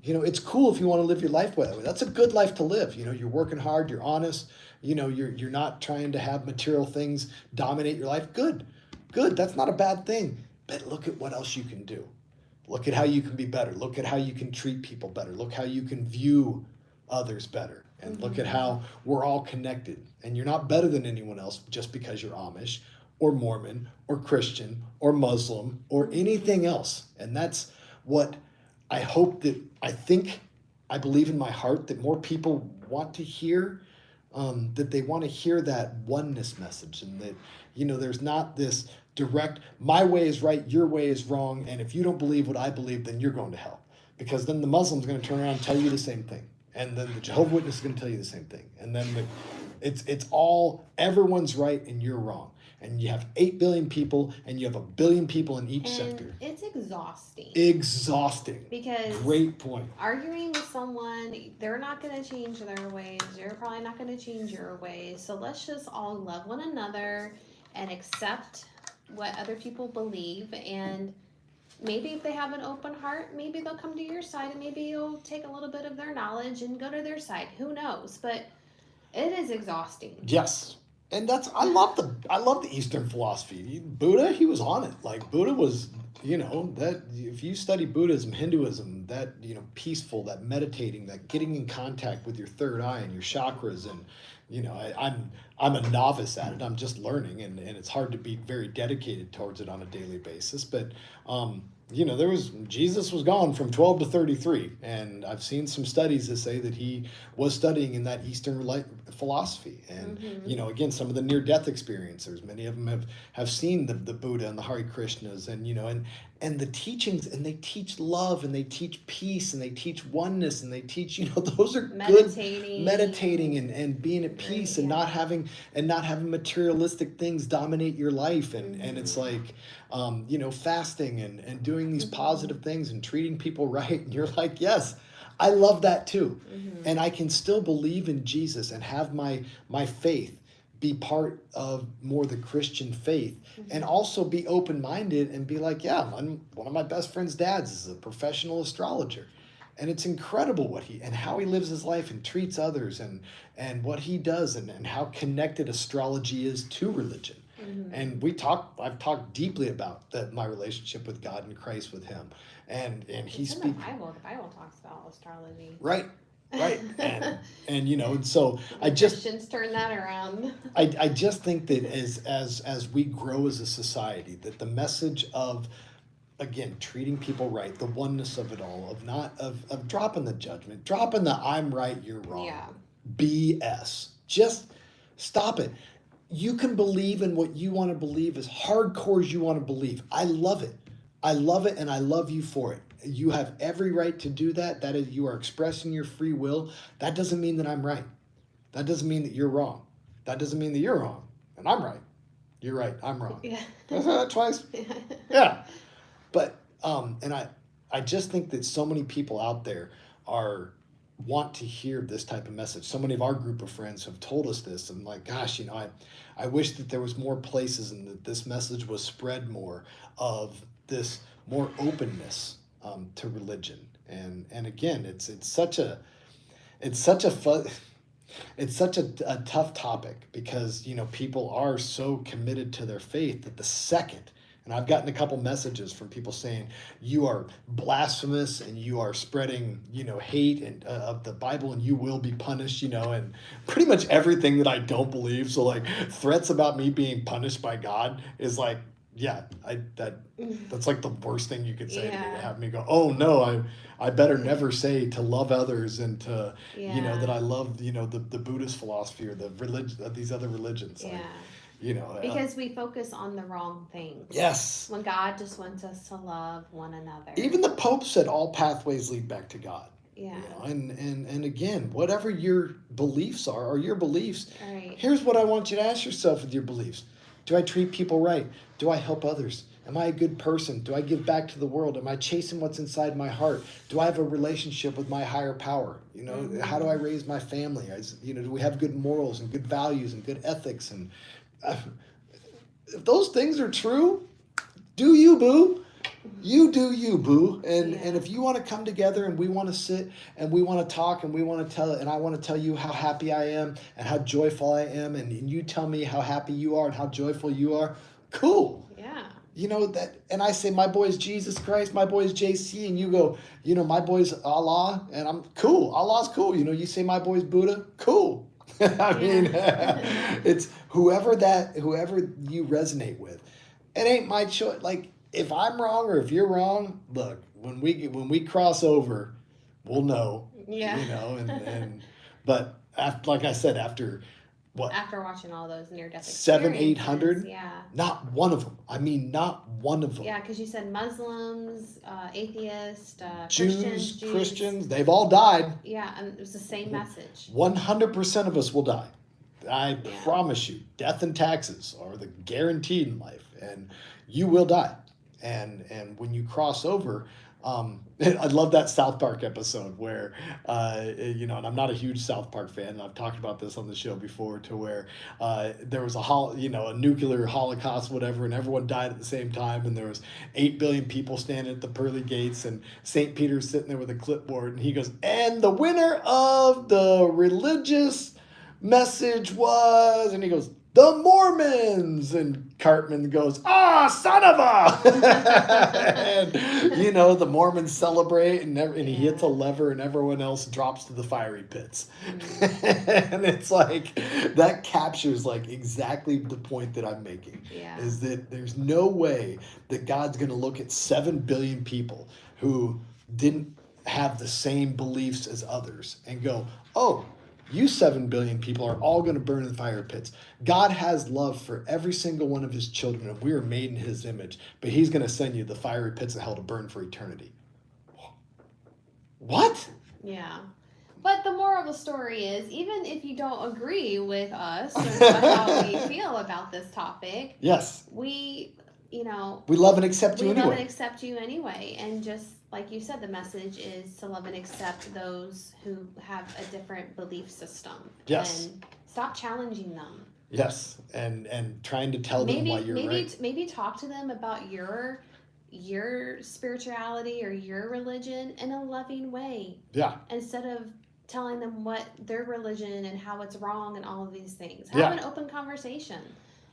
It's cool if you want to live your life that way. That's a good life to live. You're working hard, you're honest, you're not trying to have material things dominate your life. Good. That's not a bad thing. But look at what else you can do. Look at how you can be better. Look at how you can treat people better. Look how you can view others better. And look at how we're all connected. And you're not better than anyone else just because you're Amish or Mormon or Christian or Muslim or anything else. And that's what I hope I believe in my heart that more people want to hear, that they want to hear that oneness message, and that, there's not this direct, my way is right, your way is wrong, and if you don't believe what I believe, then you're going to hell. Because then the Muslim's going to turn around and tell you the same thing. And then the Jehovah's Witness is going to tell you the same thing. And then it's all, everyone's right and you're wrong. and you have 8 billion people, and you have 1 billion people in each sector. It's exhausting. Because great point. Arguing with someone, they're not going to change their ways. You're probably not going to change your ways. So let's just all love one another and accept what other people believe. And maybe if they have an open heart, maybe they'll come to your side, and maybe you'll take a little bit of their knowledge and go to their side. Who knows? But it is exhausting. Yes. And I love the Eastern philosophy. Buddha, he was on it. Like, Buddha was, that if you study Buddhism, Hinduism, that, peaceful, that meditating, that getting in contact with your third eye and your chakras, and, I'm a novice at it. I'm just learning, and it's hard to be very dedicated towards it on a daily basis. But, Jesus was gone from 12 to 33, and I've seen some studies that say that he was studying in that Eastern philosophy. And, again, some of the near-death experiencers, many of them have seen the Buddha and the Hare Krishnas, and the teachings, and they teach love, and they teach peace, and they teach oneness, and they teach, those are meditating and being at peace, and not having materialistic things dominate your life. And it's like, fasting and doing these positive things and treating people right. And you're like, yes, I love that too. And I can still believe in Jesus and have my faith be part of more the Christian faith, and also be open-minded and be like, yeah, one of my best friend's dads is a professional astrologer. And it's incredible how he lives his life and treats others, and what he does, and how connected astrology is to religion. And I've talked deeply about my relationship with God and Christ with him. And he speaks. The Bible talks about astrology. Right. And so Christians turn that around. I just think that as we grow as a society, that the message of, again, treating people right, the oneness of it all, of dropping the judgment, dropping the I'm right, you're wrong, BS. Just stop it. You can believe in what you want to believe as hardcore as you want to believe. I love it, and I love you for it. You have every right to do that. That is, you are expressing your free will. That doesn't mean that I'm right. That doesn't mean that you're wrong. That doesn't mean that you're wrong and I'm right. You're right, I'm wrong. Yeah. Did I say that twice? Yeah. But and I just think that so many people out there want to hear this type of message. So many of our group of friends have told us this. I'm like, gosh, I wish that there was more places, and that this message was spread more, of this more openness to religion. And again, it's such a tough topic, because people are so committed to their faith that the second, and I've gotten a couple messages from people saying, you are blasphemous and you are spreading hate and of the Bible, and you will be punished, and pretty much everything that I don't believe. So like, threats about me being punished by God is like, yeah, that's like the worst thing you could say to me, to have me go, oh no, I better never say to love others, and to that I love the Buddhist philosophy, or the religion, these other religions. Because we focus on the wrong things. Yes. When God just wants us to love one another. Even the Pope said all pathways lead back to God. Yeah. And again, whatever your beliefs are your beliefs. Right. Here's what I want you to ask yourself with your beliefs. Do I treat people right? Do I help others? Am I a good person? Do I give back to the world? Am I chasing what's inside my heart? Do I have a relationship with my higher power? How do I raise my family? Do we have good morals and good values and good ethics? And if those things are true, do you, boo? You do you, boo. And if you want to come together, and we want to sit and we want to talk, and we want to and I want to tell you how happy I am and how joyful I am, and you tell me how happy you are and how joyful you are, cool. Yeah. That, and I say, my boy's Jesus Christ, my boy's JC, and you go, my boy's Allah, and I'm cool. Allah's cool. You say my boy's Buddha, cool. I mean, it's whoever you resonate with. It ain't my choice. Like, if I'm wrong or if you're wrong, look, when we cross over, we'll know. Yeah. But after, like I said, after what? After watching all those near-death 700-800. Yeah. Not one of them. I mean, not one of them. Yeah, because you said Muslims, atheists, Jews, Christians, they've all died. Yeah, and it was the same message. 100% of us will die. I promise you, death and taxes are the guaranteed in life, and you will die. And when you cross over, I love that South Park episode where, and I'm not a huge South Park fan, and I've talked about this on the show before, to where there was a nuclear holocaust, whatever, and everyone died at the same time, and there was 8 billion people standing at the pearly gates, and St. Peter's sitting there with a clipboard, and he goes, and the winner of the religious message was, and he goes, the Mormons, and Cartman goes, son of a, and the Mormons celebrate, and he hits a lever, and everyone else drops to the fiery pits. And it's like, that captures like exactly the point that I'm making, is that there's no way that God's going to look at 7 billion people who didn't have the same beliefs as others and go, oh, you 7 billion people are all going to burn in the fire pits. God has love for every single one of his children, and we are made in his image, but he's going to send you the fiery pits of hell to burn for eternity. What? Yeah. But the moral of the story is, even if you don't agree with us or how we feel about this topic, yes, we love and accept you anyway. We love and accept you anyway, and just like you said, the message is to love and accept those who have a different belief system. Yes. And stop challenging them. Yes, and trying to tell them why you're right. Maybe talk to them about your spirituality or your religion in a loving way. Yeah. Instead of telling them what their religion and how it's wrong and all of these things. Have an open conversation.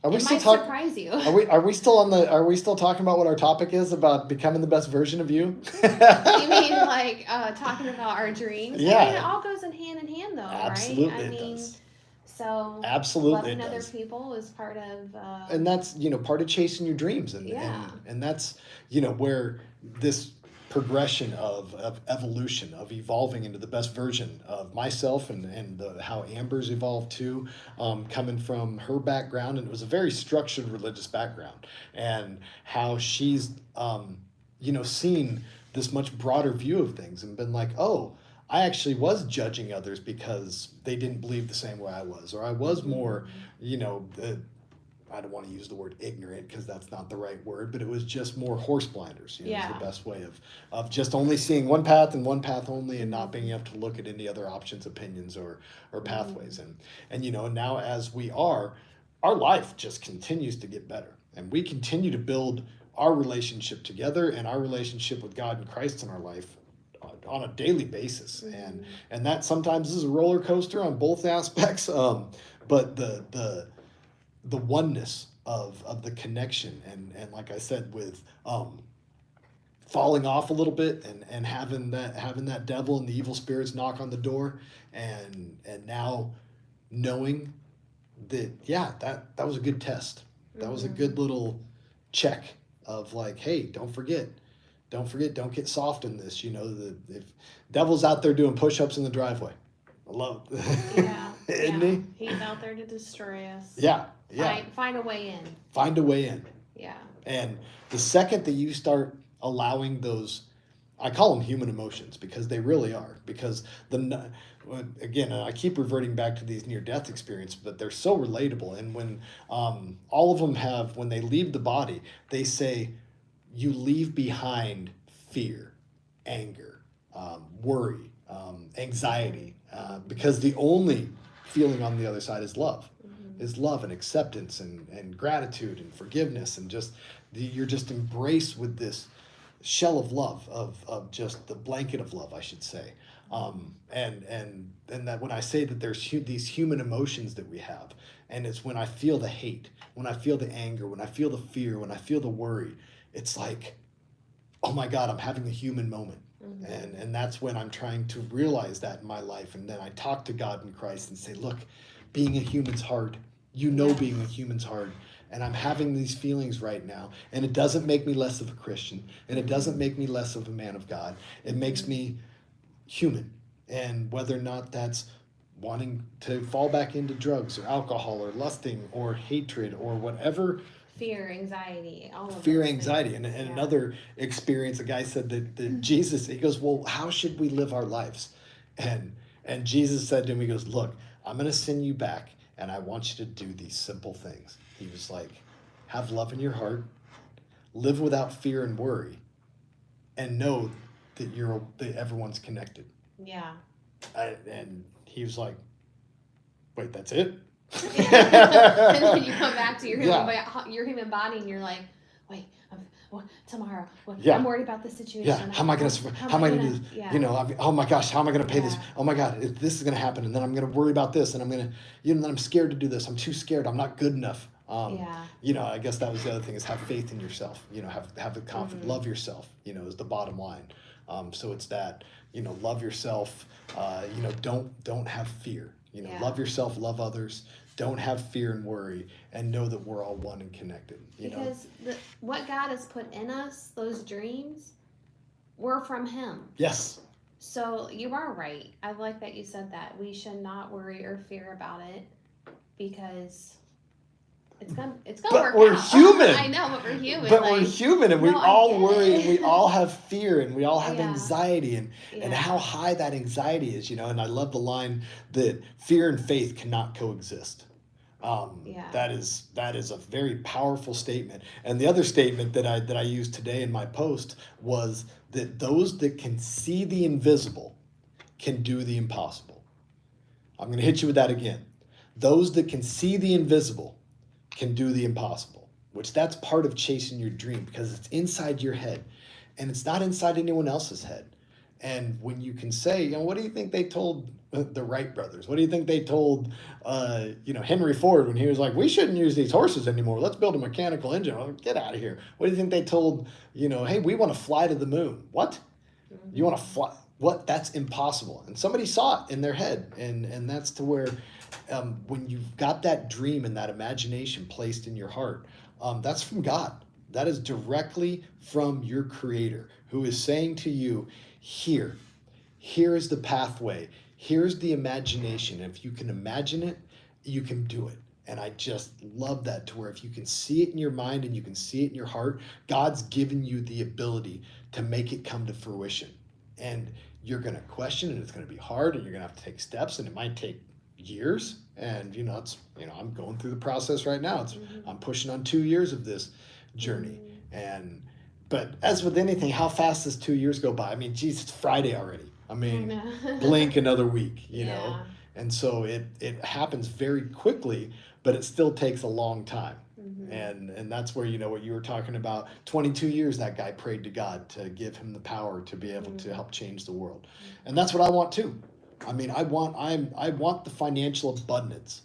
It might surprise you. Are we still talking about what our topic is about becoming the best version of you? You mean like talking about our dreams? Yeah. I mean, it all goes in hand though, Absolutely, right? It does. So absolutely loving other people is part of and that's part of chasing your dreams, and that's where this progression of evolution, of evolving into the best version of myself, and how Amber's evolved too, coming from her background, and it was a very structured religious background, and how she's seen this much broader view of things and been like, oh, I actually was judging others because they didn't believe the same way I was, or I was more, I don't want to use the word ignorant because that's not the right word, but it was just more horse blinders. Is the best way of just only seeing one path and one path only, and not being able to look at any other options, opinions, or pathways. And now as we are, our life just continues to get better, and we continue to build our relationship together and our relationship with God and Christ in our life on a daily basis. And that sometimes is a roller coaster on both aspects, but the oneness of the connection, and like I said, with falling off a little bit, and having that devil and the evil spirits knock on the door, and now knowing that that was a good test. That was a good little check of like, hey, don't forget, don't get soft in this. If devil's out there doing push-ups in the driveway, I love it. Isn't he? He's out there to destroy us. Yeah. Find a way in. Find a way in. Yeah. And the second that you start allowing those, I call them human emotions, because they really are. Because again, I keep reverting back to these near-death experiences, but they're so relatable. And when all of them have, when they leave the body, they say, you leave behind fear, anger, worry, anxiety, because the only feeling on the other side is love. Is love and acceptance and gratitude and forgiveness, and just you're just embraced with this shell of love, of just the blanket of love, I should say. And that when I say that there's these human emotions that we have, and it's when I feel the hate, when I feel the anger, when I feel the fear, when I feel the worry, it's like, oh my God, I'm having a human moment. And that's when I'm trying to realize that in my life. And then I talk to God in Christ and say, look, being a human's hard. Being a human's hard. And I'm having these feelings right now. And it doesn't make me less of a Christian. And it doesn't make me less of a man of God. It makes me human. And whether or not that's wanting to fall back into drugs or alcohol or lusting or hatred or whatever. Fear, anxiety, all of fear, anxiety. And another experience, a guy said that Jesus, he goes, well, how should we live our lives? And Jesus said to him, he goes, look, I'm going to send you back, and I want you to do these simple things. He was like, have love in your heart, live without fear and worry, and know that everyone's connected. Yeah. And he was like, wait, that's it? And then you come back to your human body, and you're like, wait, tomorrow. I'm worried about this situation. Yeah. How am I going to do this? Yeah. Oh my gosh, how am I going to pay this? Oh my God, this is going to happen, and then I'm going to worry about this, and I'm going to, then I'm scared to do this. I'm too scared. I'm not good enough. I guess that was the other thing, is have faith in yourself. Have the confidence, love yourself. Is the bottom line. So it's that, love yourself. Don't have fear. Love yourself, love others. Don't have fear and worry, and know that we're all one and connected. Because what God has put in us, those dreams, were from Him. Yes. So you are right. I like that you said that. We should not worry or fear about it, because it's gonna work out. We're human. I know, but we're human. But we're human, and we all worry, and we all have fear, and we all have anxiety, and how high that anxiety is, And I love the line that fear and faith cannot coexist. That is a very powerful statement. And the other statement that I used today in my post was that those that can see the invisible can do the impossible. I'm going to hit you with that again. Those that can see the invisible can do the impossible, which that's part of chasing your dream, because it's inside your head and it's not inside anyone else's head. And when you can say, what do you think they told the Wright brothers? What do you think they told, Henry Ford, when he was like, we shouldn't use these horses anymore. Let's build a mechanical engine. Oh, get out of here. What do you think they told, hey, we want to fly to the moon? What? Mm-hmm. You want to fly? What? That's impossible. And somebody saw it in their head. And that's to where, when you've got that dream and that imagination placed in your heart, that's from God. That is directly from your Creator, who is saying to you, here is the pathway. Here's the imagination. If you can imagine it, you can do it. And I just love that, to where if you can see it in your mind and you can see it in your heart, God's given you the ability to make it come to fruition. And you're going to question, and it's going to be hard, and you're going to have to take steps, and it might take years. And I'm going through the process right now. I'm pushing on 2 years of this journey. But as with anything, how fast does 2 years go by? I mean, geez, it's Friday already. I mean, blink another week, know? And so it happens very quickly, but it still takes a long time. Mm-hmm. And that's where, what you were talking about, 22 years that guy prayed to God to give him the power to be able to help change the world. And that's what I want too. I mean, I want the financial abundance,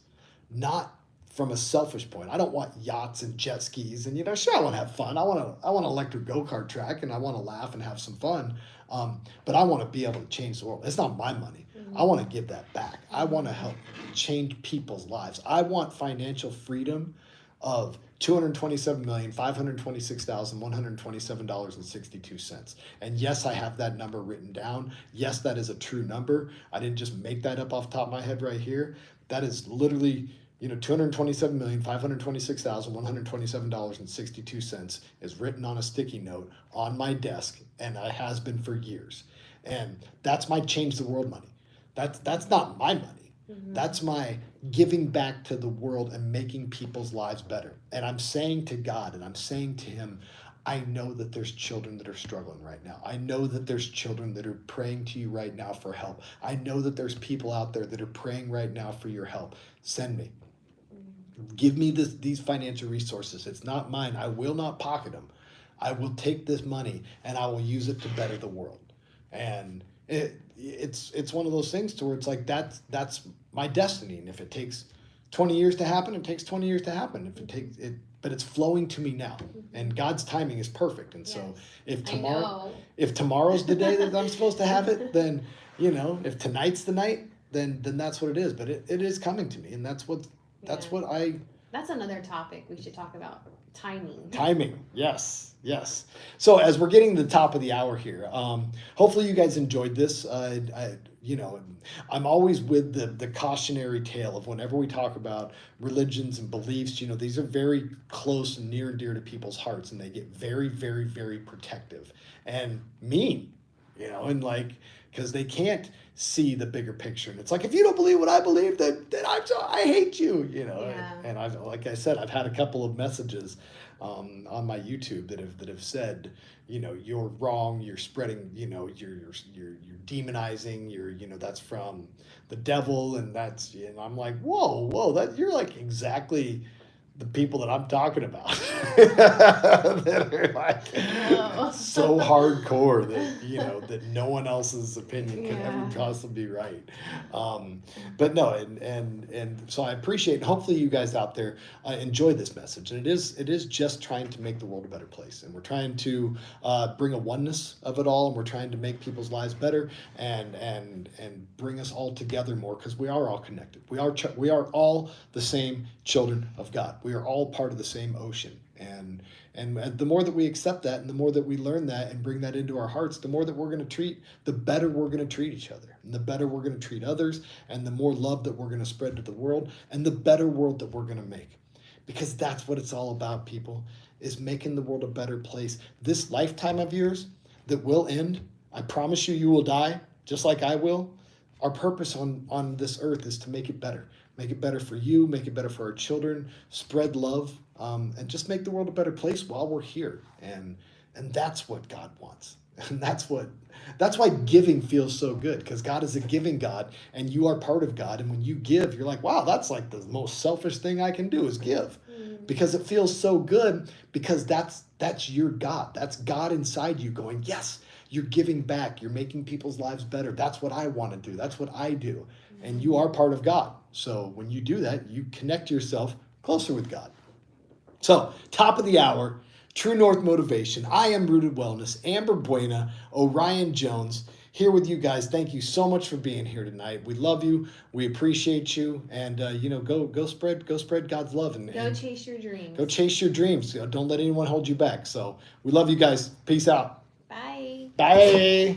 not from a selfish point. I don't want yachts and jet skis, and sure, I want to have fun. I want an electric go-kart track, and I want to laugh and have some fun. But I want to be able to change the world. It's not my money. Mm-hmm. I want to give that back. I want to help change people's lives. I want financial freedom of $227,526,127.62. And yes, I have that number written down. Yes, that is a true number. I didn't just make that up off the top of my head right here. That is literally, $227,526,127.62 is written on a sticky note on my desk, and it has been for years. And that's my change the world money. That's not my money. Mm-hmm. That's my giving back to the world and making people's lives better. And I'm saying to God, and I'm saying to Him, I know that there's children that are struggling right now. I know that there's children that are praying to you right now for help. I know that there's people out there that are praying right now for your help. Send me. Give me these financial resources. It's not mine. I will not pocket them. I will take this money and I will use it to better the world. And it's one of those things to where it's like that's my destiny. And if it takes 20 years to happen, it takes 20 years to happen. If it takes it, but it's flowing to me now, and God's timing is perfect. And so if tomorrow's the day that I'm supposed to have it, then if tonight's the night, then that's what it is. But it is coming to me, and that's another topic we should talk about. Timing, yes. So as we're getting to the top of the hour here, hopefully you guys enjoyed this. I'm always with the cautionary tale of whenever we talk about religions and beliefs, these are very close and near and dear to people's hearts, and they get very, very, very protective and mean, and because they can't see the bigger picture. And it's like, if you don't believe what I believe, then I hate you, you know. Yeah. And I've, like I said, I've had a couple of messages on my YouTube that have said, you know, you're wrong, you're spreading, you know, you're demonizing, you know, that's from the devil, and I'm like, whoa, that you're like exactly the people that I'm talking about that are like so hardcore that, you know, that no one else's opinion can ever possibly be right. But no, and so I appreciate, and hopefully you guys out there enjoy this message. And it is just trying to make the world a better place, and we're trying to bring a oneness of it all, and we're trying to make people's lives better, and bring us all together more, because we are all connected. We are all the same children of God. We are all part of the same ocean, and the more that we accept that, and the more that we learn that and bring that into our hearts, the more that we're going to treat, the better we're going to treat each other, and the better we're going to treat others, and the more love that we're going to spread to the world, and the better world that we're going to make. Because that's what it's all about, people, is making the world a better place. This lifetime of yours that will end, I promise you, you will die, just like I will. Our purpose on this earth is to make it better. Make it better for you, make it better for our children, spread love, and just make the world a better place while we're here. And that's what God wants. And that's why giving feels so good, because God is a giving God, and you are part of God. And when you give, you're like, wow, that's like the most selfish thing I can do is give. Because it feels so good, because that's your God. That's God inside you going, yes, you're giving back. You're making people's lives better. That's what I want to do. That's what I do. And you are part of God. So when you do that, you connect yourself closer with God. So, top of the hour, True North Motivation. I am Rooted Wellness. Amber Buena, Orion Jones, here with you guys. Thank you so much for being here tonight. We love you. We appreciate you. And you know, go spread God's love, and go chase your dreams. Go chase your dreams. Don't let anyone hold you back. So we love you guys. Peace out. Bye. Bye.